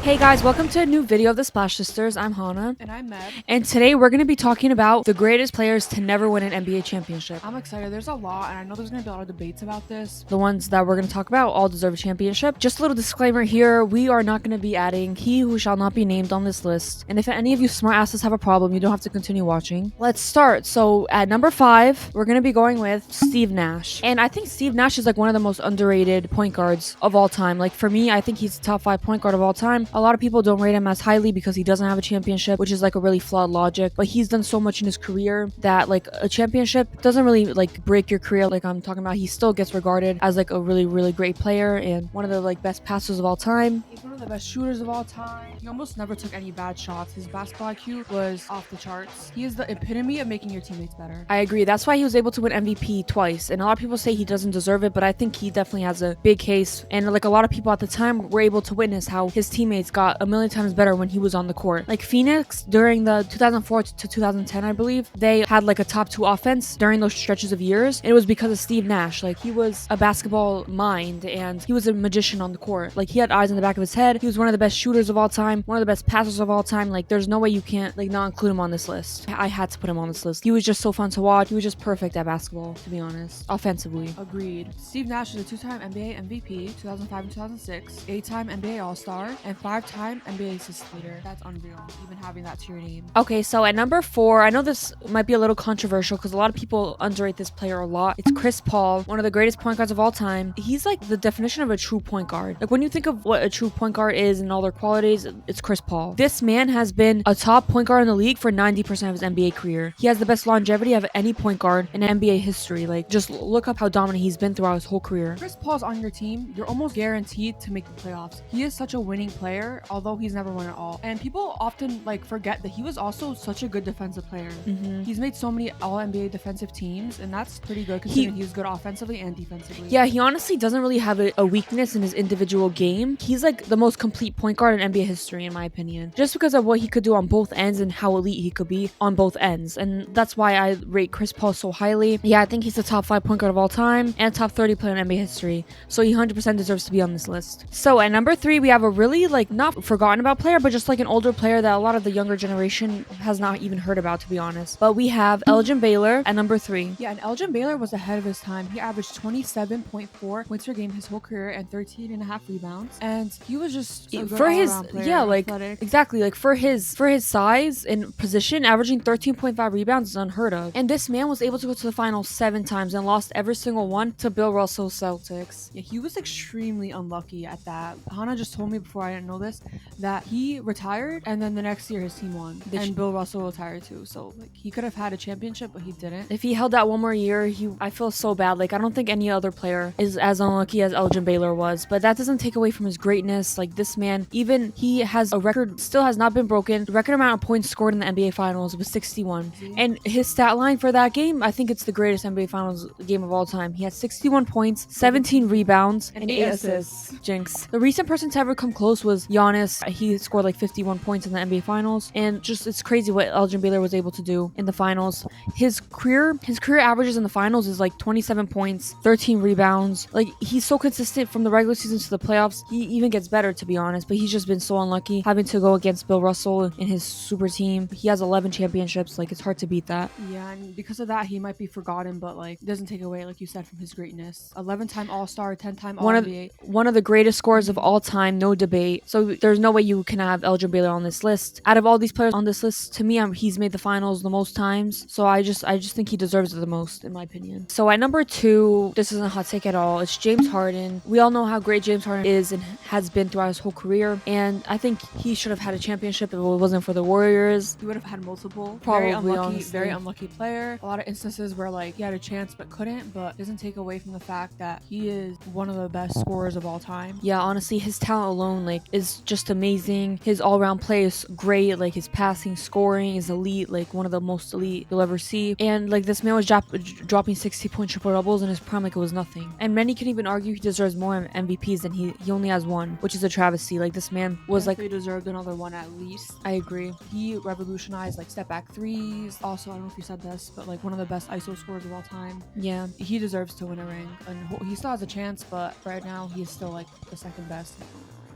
Hey guys, welcome to a new video of the Splash Sisters. I'm Hana. And I'm Med. And today we're going to be talking about the greatest players to never win an NBA championship. I'm excited. There's a lot, and I know there's going to be a lot of debates about this. The ones that we're going to talk about all deserve a championship. Just a little disclaimer here, we are not going to be adding he who shall not be named on this list. And if any of you smart asses have a problem, you don't have to continue watching. Let's start. So at number 5, we're going to be going with Steve Nash. And I think Steve Nash is like one of the most underrated point guards of all time. Like for me, I think he's the top 5 point guard of all time. A lot of people don't rate him as highly because he doesn't have a championship, which is like a really flawed logic. But he's done so much in his career that like a championship doesn't really like break your career. Like I'm talking about, he still gets regarded as like a really, really great player and one of the like best passers of all time. He's one of the best shooters of all time. He almost never took any bad shots. His basketball IQ was off the charts. He is the epitome of making your teammates better. I agree. That's why he was able to win MVP twice. And a lot of people say he doesn't deserve it, but I think he definitely has a big case. And like a lot of people at the time were able to witness how his teammates got a million times better when he was on the court. Like Phoenix during the 2004 to 2010, I believe, they had like a top 2 offense during those stretches of years. And it was because of Steve Nash. Like he was a basketball mind and he was a magician on the court. Like he had eyes in the back of his head. He was one of the best shooters of all time, one of the best passers of all time. Like there's no way you can't like not include him on this list. I had to put him on this list. He was just so fun to watch. He was just perfect at basketball, to be honest, offensively. Agreed. Steve Nash is a 2-time NBA MVP, 2005 and 2006, 8-time NBA All-Star, and 5-time NBA assist leader. That's unreal, even having that to your name. Okay, so at number 4, I know this might be a little controversial because a lot of people underrate this player a lot. It's Chris Paul, one of the greatest point guards of all time. He's like the definition of a true point guard. Like when you think of what a true point guard is and all their qualities, it's Chris Paul. This man has been a top point guard in the league for 90% of his NBA career. He has the best longevity of any point guard in NBA history. Like just look up how dominant he's been throughout his whole career. Chris Paul's on your team, you're almost guaranteed to make the playoffs. He is such a winning player, although he's never won it all. And people often like forget that he was also such a good defensive player. He's made so many all-NBA defensive teams, and that's pretty good considering he was good offensively and defensively. Yeah, he honestly doesn't really have a weakness in his individual game. He's like the most complete point guard in NBA history, in my opinion, just because of what he could do on both ends and how elite he could be on both ends. And that's why I rate Chris Paul so highly. Yeah, I think he's the top 5 point guard of all time and top 30 player in NBA history. So he 100% deserves to be on this list. So at number 3, we have a really like not forgotten about player, but just like an older player that a lot of the younger generation has not even heard about, to be honest. But we have Elgin Baylor at number 3. Yeah, and Elgin Baylor was ahead of his time. He averaged 27.4 points per game his whole career and 13.5 rebounds. And he was just a good for his player, yeah, like athletic. exactly, like for his size and position, averaging 13.5 rebounds is unheard of. And this man was able to go to the finals 7 times and lost every single one to Bill Russell's Celtics. Yeah, he was extremely unlucky at that. Hana just told me before, I didn't know this, that he retired and then the next year his team won. And Bill Russell retired too. So like he could have had a championship, but he didn't. If he held out one more year, I feel so bad. Like I don't think any other player is as unlucky as Elgin Baylor was, but that doesn't take away from his greatness. Like this man, even he has a record, still has not been broken. The record amount of points scored in the NBA Finals was 61. And his stat line for that game, I think it's the greatest NBA Finals game of all time. He had 61 points, 17 rebounds, and 8 assists. Jinx. The recent person to ever come close was Giannis. He scored like 51 points in the NBA Finals, and just it's crazy what Elgin Baylor was able to do in the finals. His career averages in the finals is like 27 points, 13 rebounds. Like he's so consistent from the regular season to the playoffs. He even gets better, to be honest, but he's just been so unlucky having to go against Bill Russell in his super team. He has 11 championships. Like it's hard to beat that. Yeah, and because of that, he might be forgotten, but like it doesn't take away, like you said, from his greatness. 11-time All-Star, 10-time All-NBA. One of the greatest scorers of all time, no debate. So there's no way you can have Elgin Baylor on this list. Out of all these players on this list, to me, he's made the finals the most times. So I just think he deserves it the most, in my opinion. So at number 2, this isn't a hot take at all. It's James Harden. We all know how great James Harden is and has been throughout his whole career. And I think he should have had a championship if it wasn't for the Warriors. He would have had multiple. Probably, very unlucky player. A lot of instances where like he had a chance but couldn't, but doesn't take away from the fact that he is one of the best scorers of all time. Yeah, honestly, his talent alone like is just amazing. His all-around play is great. Like his passing, scoring is elite. Like one of the most elite you'll ever see. And like this man was dropping 60-point triple doubles in his prime like it was nothing. And many can even argue he deserves more MVPs than he only has one, which is a travesty. Like this man was Definitely deserved another one at least. I agree. He revolutionized like step back threes. Also, I don't know if you said this, but like one of the best ISO scorers of all time. Yeah, he deserves to win a ring, and he still has a chance, but right now he's still like the second best.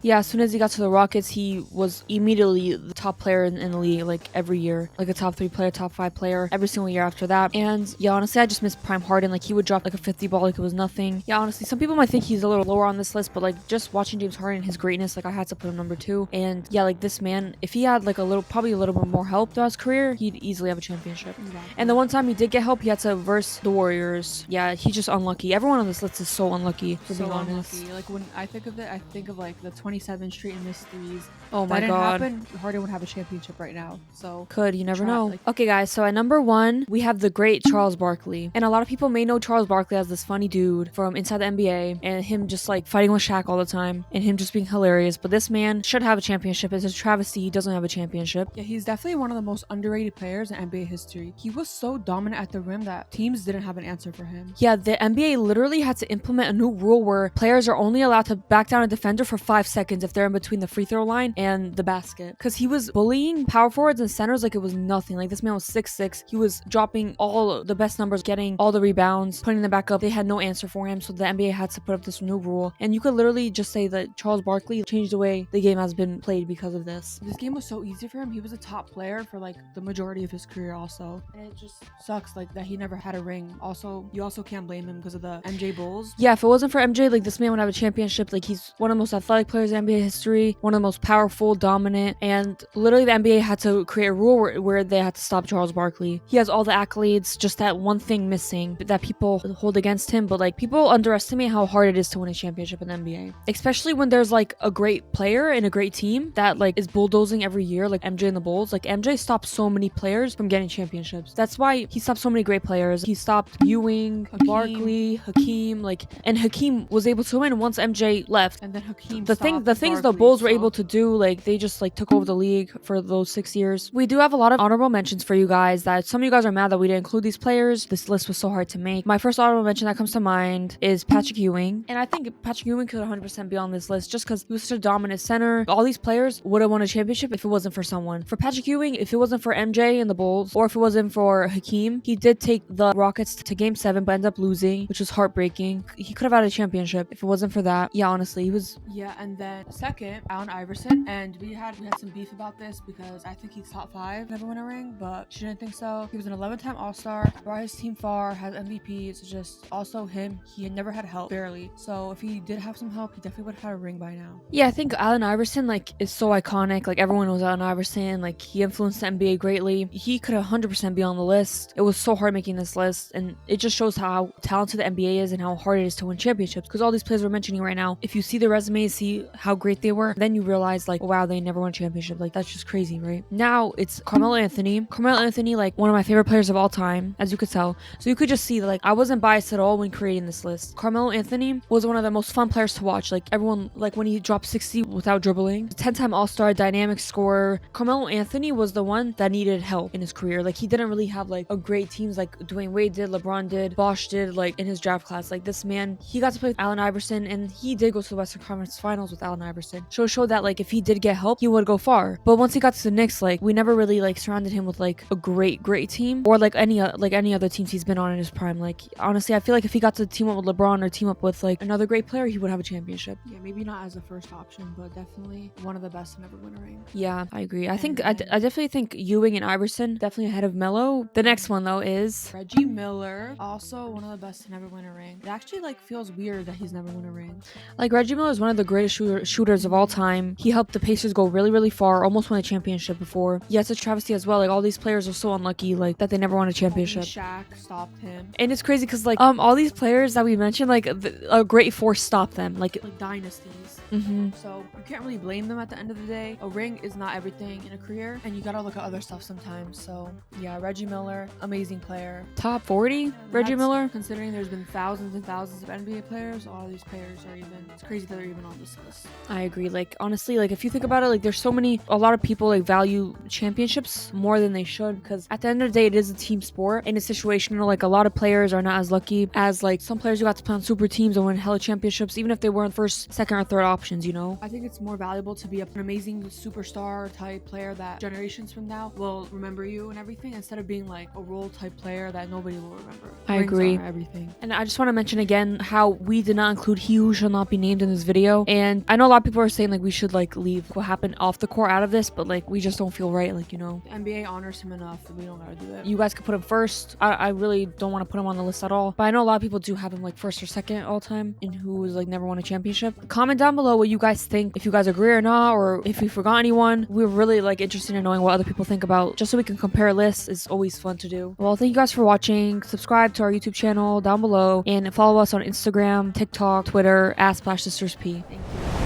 Yeah, as soon as he got to the Rockets, he was immediately the top player in the league, like every year, like a top 3 player, top 5 player, every single year after that. And yeah, honestly, I just miss prime Harden. Like he would drop like a 50 ball like it was nothing. Yeah, honestly, some people might think he's a little lower on this list, but like just watching James Harden, his greatness, like I had to put him number 2. And yeah, like this man, if he had like probably a little bit more help throughout his career, he'd easily have a championship. Exactly. And the one time he did get help, he had to verse the Warriors. Yeah, he's just unlucky. Everyone on this list is so unlucky, for being honest. Unlucky. Like when I think of it, I think of like the 27 straight missed threes. Oh my that god. didn't happen, Harden would have a championship right now. So you never know. Okay guys, so at number 1 we have the great Charles Barkley. And a lot of people may know Charles Barkley as this funny dude from inside the NBA, and him just like fighting with Shaq all the time, and him just being hilarious. But this man should have a championship. It's a travesty he doesn't have a championship. Yeah, he's definitely one of the most underrated players in NBA history. He was so dominant at the rim that teams didn't have an answer for him. Yeah, the NBA literally had to implement a new rule where players are only allowed to back down a defender for 5 seconds if they're in between the free throw line and the basket, because he was bullying power forwards and centers like it was nothing. Like this man was 6'6". He was dropping all the best numbers, getting all the rebounds, putting them back up. They had no answer for him, so the NBA had to put up this new rule. And you could literally just say that Charles Barkley changed the way the game has been played because of this. This game was so easy for him. He was a top player for like the majority of his career also, and it just sucks like that he never had a ring. Also, you also can't blame him because of the MJ Bulls. Yeah, if it wasn't for MJ, like this man would have a championship. Like he's one of the most athletic players in NBA history, one of the most powerful, dominant, and literally the NBA had to create a rule where they had to stop Charles Barkley. He has all the accolades, just that one thing missing that people hold against him. But like people underestimate how hard it is to win a championship in the NBA, especially when there's like a great player and a great team that like is bulldozing every year, like MJ and the Bulls. Like MJ stopped so many players from getting championships. That's why he stopped so many great players. He stopped Ewing, Barkley, Hakeem, and Hakeem was able to win once MJ left. And then Hakeem the things the Bulls were able to do, like they just like took over the league for those 6 years. We do have a lot of honorable mentions for you guys that some of you guys are mad that we didn't include these players. This list was so hard to make. My first honorable mention that comes to mind is Patrick Ewing. And I think Patrick Ewing could 100% be on this list just because he was such a dominant center. All these players would have won a championship if it wasn't for someone. For Patrick Ewing, if it wasn't for MJ and the Bulls, or if it wasn't for Hakeem, he did take the Rockets to game 7 but ended up losing, which was heartbreaking. He could have had a championship if it wasn't for that. Yeah, honestly, he was... Yeah, and then second, Allen Iverson. And we had some beef about this because I think he's top 5, never won a ring, but she didn't think so. He was an 11-time All-Star, brought his team far, has MVPs. Just also him, he had never had help, barely. So if he did have some help, he definitely would have had a ring by now. Yeah, I think Allen Iverson like is so iconic. Like everyone knows Allen Iverson. Like he influenced the NBA greatly. He could 100% be on the list. It was so hard making this list, and it just shows how talented the NBA is and how hard it is to win championships. Because all these players we're mentioning right now, if you see the resumes, see how great they were, then you realize like, wow, they never won a championship. Like that's just crazy, right? Now it's Carmelo Anthony. Carmelo Anthony, like one of my favorite players of all time, as you could tell. So you could just see like I wasn't biased at all when creating this list. Carmelo Anthony was one of the most fun players to watch. Like everyone, like when he dropped 60 without dribbling, 10-time All-Star, dynamic scorer. Carmelo Anthony was the one that needed help in his career. Like he didn't really have like a great teams like Dwayne Wade did, LeBron did, Bosh did, like in his draft class. Like this man, he got to play with Allen Iverson, and he did go to the Western Conference Finals with Allen Iverson. So it showed that like if he did get help, he would go far. But once he got to the Knicks, like we never really like surrounded him with like a great team, or like any other teams he's been on in his prime. Like honestly, I feel like if he got to team up with LeBron or team up with like another great player, he would have a championship. Yeah, maybe not as a first option, but definitely one of the best to never win a ring. Yeah, I agree. I definitely think Ewing and Iverson definitely ahead of Melo. The next one though is Reggie Miller, also one of the best to never win a ring. It actually like feels weird that he's never won a ring. Like Reggie Miller is one of the greatest shooters of all time. He helped the Pacers go really far, almost won a championship before. Yeah, it's a travesty as well. Like all these players are so unlucky, like that they never won a championship. Shaq stopped him, and it's crazy because like all these players that we mentioned, like a great force stopped them, like dynasties. Mm-hmm. So you can't really blame them at the end of the day. A ring is not everything in a career, and you gotta look at other stuff sometimes. So yeah, Reggie Miller, amazing player. Top 40 Reggie Miller. Considering there's been thousands and thousands of NBA players, all these players are it's crazy that they're even on this list. I agree. Like honestly, like if you think about it, like there's a lot of people like value championships more than they should, because at the end of the day it is a team sport and it's situational. Like a lot of players are not as lucky as like some players who got to play on super teams and win hella championships, even if they weren't first, second, or third options, you know? I think it's more valuable to be an amazing superstar type player that generations from now will remember you and everything, instead of being like a role type player that nobody will remember. I agree. Everything. And I just want to mention again how we did not include He Who Shall Not Be Named in this video, and I know a lot of people are saying like we should like leave what happened off the court out of this, but like we just don't feel right. Like, you know, The NBA honors him enough, and we don't gotta do it. you guys could put him first. I really don't want to put him on the list at all, but I know a lot of people do have him like first or second all time, and who has like never won a championship. Comment down below what you guys think, if you guys agree or not, or if we forgot anyone. We're really like interested in knowing what other people think about, just so we can compare lists. It's always fun to do. Well, thank you guys for watching. Subscribe to our YouTube channel down below, and follow us on Instagram, TikTok, Twitter @SplashSistersP. Thank you.